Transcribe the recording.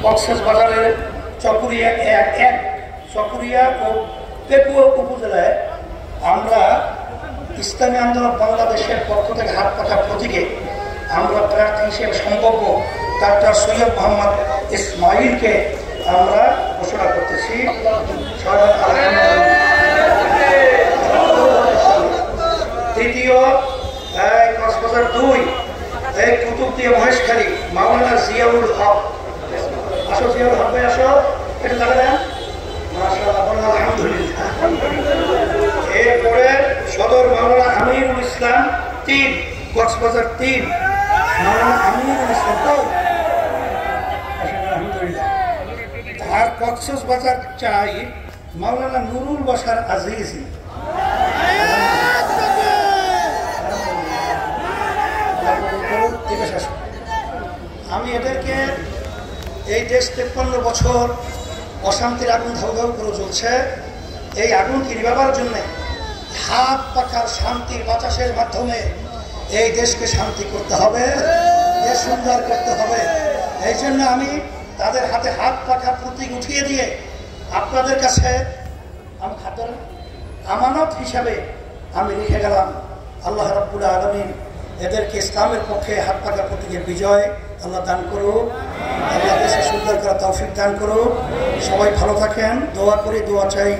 কক্সবাজারের চকরিয়া ও পেকুয়া উপজেলায় আমরা ইসলামী আন্দোলন বাংলাদেশের পক্ষ থেকে হাত পাখা প্রতীকে আমরা প্রার্থী হিসেবে সম্ভাব্য ডাক্তার সৈয়দ মোহাম্মদ ইসমাইলকে আমরা ঘোষণা করতেছি। তৃতীয় কক্সবাজার 2 কুতুবদিয়া মহেশখালী মাওলানা জিয়াউল হক। আসো জিয়াউল হক ভাই, আসো এটা জানেন মাশাআল্লাহ, আলহামদুলিল্লাহ। এরপরে সদর মাওলানা আমিরুল ইসলাম 3 কক্সবাজার 3 মাওলানা আমিরুল ইসলাম তো আলহামদুলিল্লাহ। আর কক্সবাজার 4 মাওলানা নুরুল বাশার আজিজি। আমি এদেরকে এই দেশ 53 বছর অশান্তির আগুন ধাউ ধাউ করে জ্বলছে, এই আগুনকে নিভাবার জন্য হাত পাখার শান্তির বাতাসের মাধ্যমে এই দেশকে শান্তি করতে হবে, দেশ সুন্দর করতে হবে। এই জন্য আমি তাদের হাতে হাত পাখা প্রতীক উঠিয়ে দিয়ে আপনাদের কাছে আমি খাদ্য আমানত হিসাবে আমি রেখে গেলাম। আল্লাহ রাব্বুল আলামিন এদেরকে ইসলামের পক্ষে হাত পাখা প্রতীকের বিজয় আল্লাহ দান করুক, আল্লাহ দেশে সুন্দর করার তৌফিক দান করুক। সবাই ভালো থাকেন, দোয়া করি, দোয়া চাই।